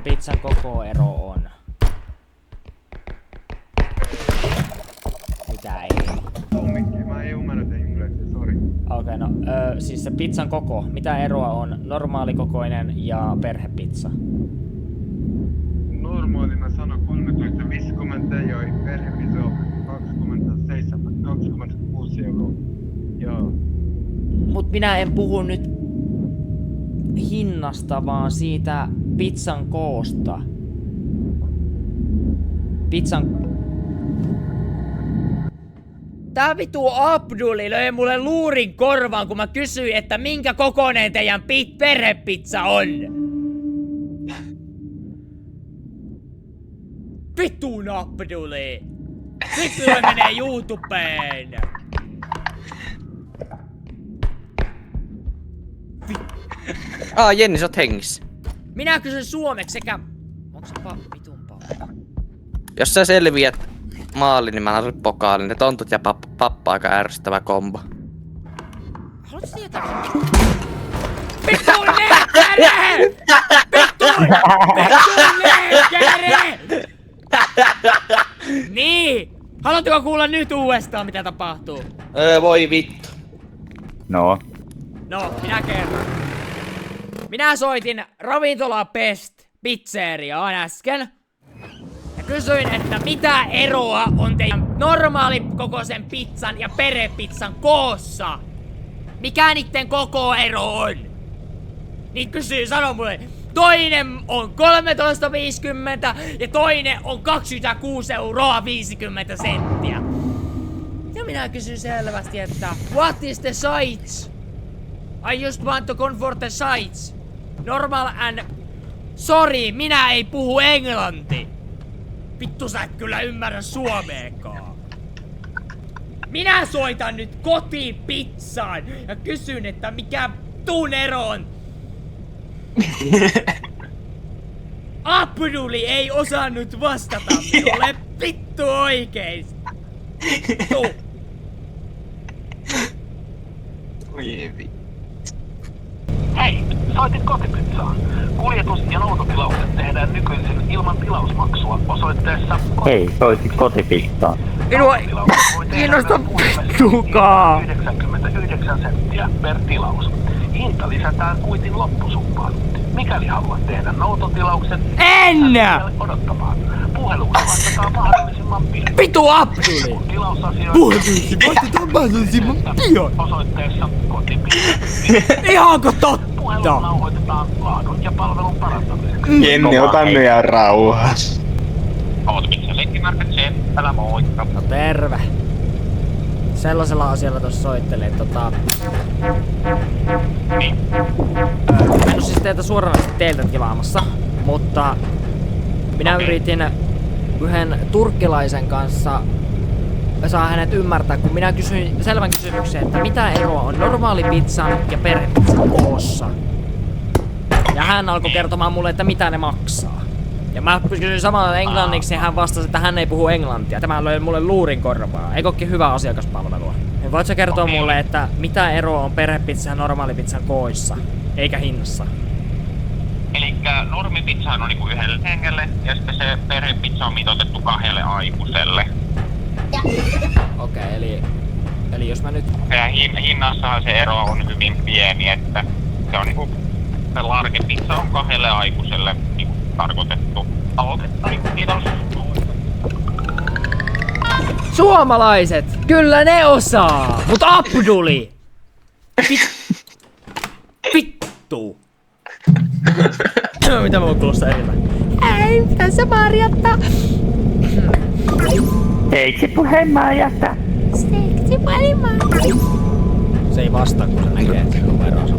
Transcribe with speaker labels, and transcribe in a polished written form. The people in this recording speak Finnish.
Speaker 1: pizzan koko ero on? Mitä ei?
Speaker 2: Mä en ymmärrä te englantia, sorry.
Speaker 1: Okei, no siis se pizzan koko. Mitä eroa on normaalikokoinen ja perhepizza?
Speaker 2: Normaalina sana 13,50 ja perhepizza 26 euroa. Joo.
Speaker 1: Mut minä en puhu nyt hinnasta, vaan siitä pizzan koosta. Tää vitu Abduli löi mulle luurin korvaan, kun mä kysyin, että minkä kokoinen teidän perhepizza on. Vitun Abduli! Vittu menee YouTubeen!
Speaker 3: Jenni, sä oot hengissä.
Speaker 1: Minä kysyn suomeksi sekä... Onko se vitun paha?
Speaker 3: Jos sä selviät maaliin, niin mä annan pokaalin. Ne tontut ja pappa aika ärsyttävä kombo.
Speaker 1: Haluatko tietää? Vitun lääkäri! Vitun lääkäri! Niin! Haluatteko kuulla nyt uudestaan, mitä tapahtuu?
Speaker 3: Voi vittu.
Speaker 4: No.
Speaker 1: No, minä kerron. Minä soitin ravintola Pest pizzeriaan äsken. Ja kysyin, että mitä eroa on teidän normaalikokoisen pizzan ja perhepizzan koossa? Mikä niitten koko ero on? Niin sano mulle, toinen on 13,50 ja toinen on 26 euroa 50 senttiä. Ja minä kysyn selvästi, että what is the size? I just want to confirm the size. Normal and... Sorry, minä ei puhu englanti. Vittu sä et kyllä ymmärrä suomeekaan. Minä soitan nyt kotiin pizzaan ja kysyn, että mikä tuun ero on. Abduli ei osannut vastata minulle. Vittu oikeesti. Vittu.
Speaker 5: Hei, soitit kotipizzaan. Kuljetus ja noutotilaukset tehdään nykyisin ilman tilausmaksua osoitteessa
Speaker 4: Hei, soitit kotipizzaan.
Speaker 1: Minua kiinnosta vittukaa.
Speaker 5: 99 senttiä per tilaus. Hinta lisätään kuitin loppusumpaan. Mikäli haluat tehdä noutotilauksen,
Speaker 1: En!
Speaker 5: odottamaan. Puheluun vastataan mahdollisimman pian.
Speaker 1: Vitu Abduli!
Speaker 5: Tilausasioihin vastataan mahdollisimman pian. Osoitteessa kotipizza.
Speaker 1: Ihanko totta?
Speaker 5: Puhelu nauhoitetaan laadun ja palvelun parantamiseksi.
Speaker 4: Jenni, ota nyt ihan rauhas.
Speaker 5: Autopizza leikkimarkka C, älä moikka.
Speaker 1: No terve. Sellaisella asialla tossa soittelee,
Speaker 5: Niin.
Speaker 1: En oo siis teiltä suoranaisesti teiltä tilaamassa, mutta minä yritin yhden turkkilaisen kanssa saa hänet ymmärtää, kun minä kysyin selvän kysymyksen, että mitä eroa on normaalipizzan ja perhepizzan koossa. Ja hän alkoi kertomaan mulle, että mitä ne maksaa. Ja mä kysyin samalla englanniksi ja hän vastasi, että hän ei puhu englantia. Tämä löi mulle luurin korvaa. Eikö ookin hyvää asiakaspalvelua? Ja voit sä kertoa mulle, että mitä eroa on perhepizzan ja normaalipizzan kooissa, eikä hinnassa?
Speaker 5: Elikkä normipizzahan on niinku yhdelle hengelle ja sitten se perhepizza on mitoitettu 2 aikuiselle.
Speaker 1: Okei, eli jos mä nyt...
Speaker 5: Ja hinnassahan se ero on hyvin pieni, että se on niinku... Se largepizza on 2 aikuiselle niinku tarkoitettu. Aloitetta niinku kiitos.
Speaker 1: Suomalaiset! Kyllä ne osaa! Mut Abduli! Vittu! Mitä mä voin kuulostaa enemmän? Ei, mitä sä Marjatta?
Speaker 4: Heiksi puheen Marjatta.
Speaker 1: Se ei vastaa, kun se näkee sen numeronsa.